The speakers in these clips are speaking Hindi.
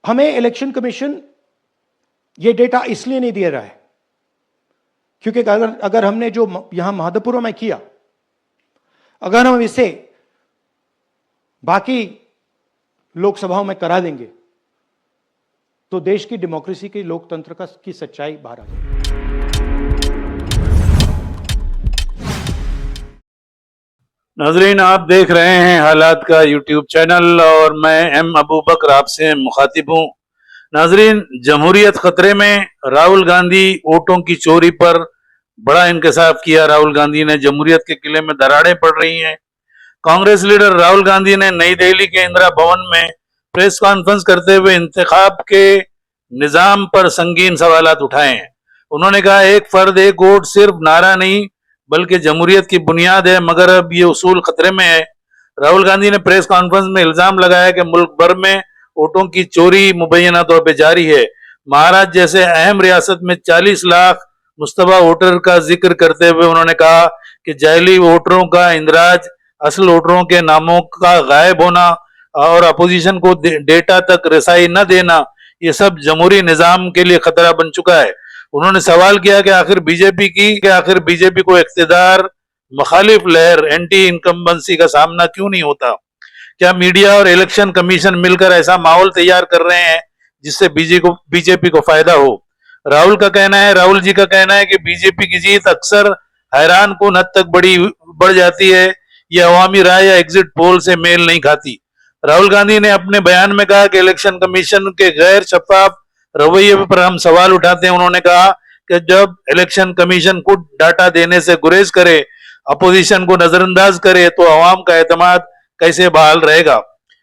हमें इलेक्शन कमीशन ये डेटा इसलिए नहीं दे रहा है क्योंकि अगर हमने जो यहां महादपुर में किया, अगर हम इसे बाकी लोकसभाओं में करा देंगे तो देश की डेमोक्रेसी की, लोकतंत्र की सच्चाई बाहर आ जाएगी। नाजरीन, आप देख रहे हैं हालात का यूट्यूब चैनल और मैं एम अबू बकर आपसे मुखातिब हूं। नाजरीन, जमहूरियत खतरे में, राहुल गांधी वोटों की चोरी पर बड़ा इंकशाफ किया। राहुल गांधी ने जमहूरियत के किले में दरारें पड़ रही हैं। कांग्रेस लीडर राहुल गांधी ने नई दिल्ली के इंदिरा भवन में प्रेस कॉन्फ्रेंस करते हुए इंतखाब के निजाम पर संगीन सवालात उठाए हैं। उन्होंने कहा, एक फर्द एक वोट सिर्फ नारा नहीं बल्कि जमहूरियत की बुनियाद है, मगर अब ये उसूल खतरे में है। राहुल गांधी ने प्रेस कॉन्फ्रेंस में इल्जाम लगाया कि मुल्क भर में वोटों की चोरी मुबैना तौर पर जारी है। महाराष्ट्र जैसे अहम रियासत में 40 लाख मुस्तबा वोटर का जिक्र करते हुए उन्होंने कहा कि जाली वोटरों का इंदराज, असल वोटरों के नामों का गायब होना और अपोजिशन को डेटा तक रसाई न देना, ये सब जमहूरी निजाम के लिए खतरा बन चुका है। उन्होंने सवाल किया कि आखिर बीजेपी को इख्तिदार मुखालिफ लहर, एंटी इनकम्बेंसी का सामना क्यों नहीं होता? क्या मीडिया और इलेक्शन कमीशन मिलकर ऐसा माहौल तैयार कर रहे हैं जिससे बीजेपी को फायदा हो? राहुल जी का कहना है कि बीजेपी की जीत अक्सर हैरान कुन हद तक बढ़ जाती है। यह अवामी राय या एग्जिट पोल से मेल नहीं खाती। राहुल गांधी ने अपने बयान में कहा कि इलेक्शन कमीशन के गैर शफाफ रवैये पर हम सवाल उठाते हैं। उन्होंने कहा कि जब इलेक्शन कमीशन खुद डाटा देने से गुरेज करे, अपोजिशन को नजरअंदाज करे, तो अवाम का एतमाद कैसे बहाल रहेगा?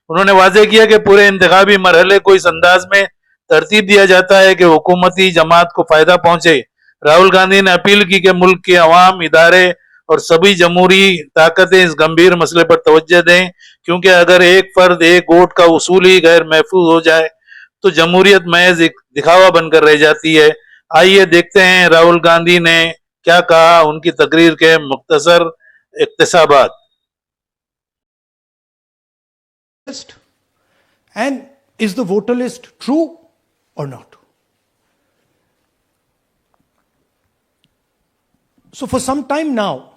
उन्होंने वाजे किया कि पूरे इंतखाबी मरहले को इस अंदाज में तरतीब दिया जाता है कि हुकूमती जमात को फायदा पहुंचे। राहुल गांधी ने अपील की कि मुल्क के अवाम, इदारे और सभी जमहूरी ताकतें इस गंभीर मसले पर तवज्जो दें, क्योंकि अगर एक फर्द एक वोट का उसूल ही गैर महफूज हो जाए तो जमहूरियत महज एक दिखावा बनकर रह जाती है। आइए देखते हैं राहुल गांधी ने क्या कहा, उनकी तकरीर के मुख्तसर इक्तसाबात। And is the voter list true or not? So for some time now,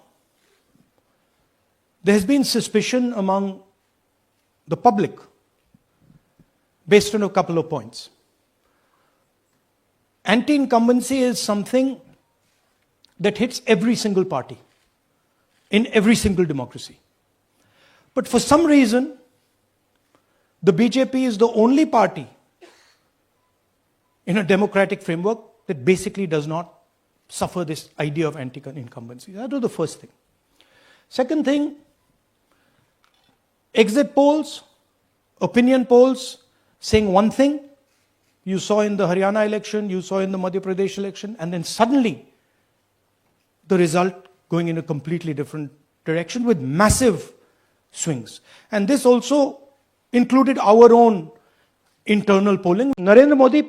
there has been suspicion among the public based on a couple of points. Anti-incumbency is something that hits every single party in every single democracy. But for some reason, the BJP is the only party in a democratic framework that basically does not suffer this idea of anti-incumbency. That was the first thing. Second thing, exit polls, opinion polls saying one thing, you saw in the Haryana election, you saw in the Madhya Pradesh election, and then suddenly the result going in a completely different direction with massive swings. And this also included our own internal polling. Narendra Modi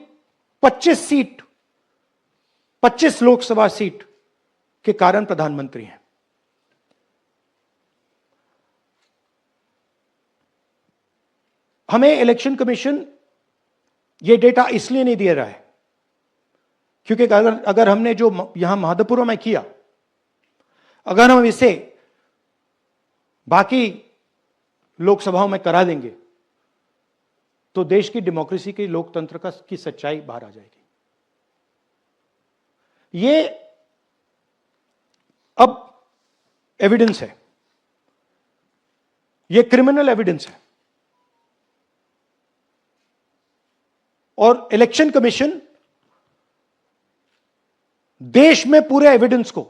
25 Lok Sabha seat के कारण प्रधानमंत्री हैं। हमें इलेक्शन कमीशन ये डेटा इसलिए नहीं दे रहा है क्योंकि अगर हमने जो यहां महादपुर में किया, अगर हम इसे बाकी लोकसभाओं में करा देंगे तो देश की डेमोक्रेसी की, लोकतंत्र की सच्चाई बाहर आ जाएगी। ये अब एविडेंस है, ये क्रिमिनल एविडेंस है और इलेक्शन कमीशन देश में पूरे एविडेंस को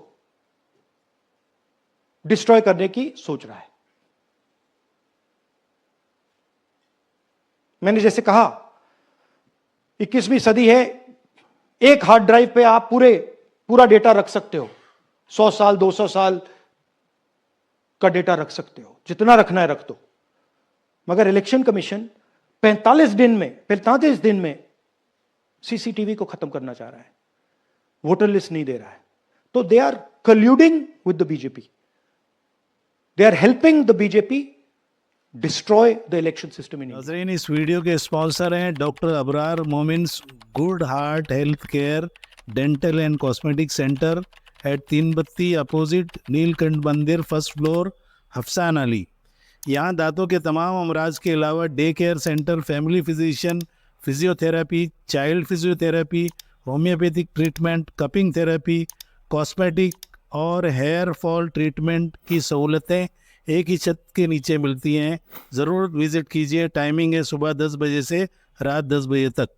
डिस्ट्रॉय करने की सोच रहा है। मैंने जैसे कहा, 21वीं सदी है, एक हार्ड ड्राइव पे आप पूरा डेटा रख सकते हो, 100 साल 200 साल का डेटा रख सकते हो, जितना रखना है रख दो। मगर इलेक्शन कमीशन 45 दिन में सीसीटीवी को खत्म करना चाह रहा है, वोटर लिस्ट नहीं दे रहा है। तो they are colluding with the BJP, they are helping the BJP destroy the election system in India. नाज़रीन, इस वीडियो के स्पॉन्सर हैं doctor Abrar Momins Good Heart Health Care Dental and Cosmetic Centre at 3 बत्ती अपोजिट नीलकंठ मंदिर, फर्स्ट फ्लोर, हफसान अली। यहाँ दांतों के तमाम अमराज के अलावा day care centre, family physician, physiotherapy, child physiotherapy, homeopathic treatment, cupping therapy, cosmetic और हेयर फॉल ट्रीटमेंट की सहूलतें एक ही छत के नीचे मिलती हैं। ज़रूर विज़िट कीजिए। टाइमिंग है सुबह 10 बजे से रात 10 बजे तक।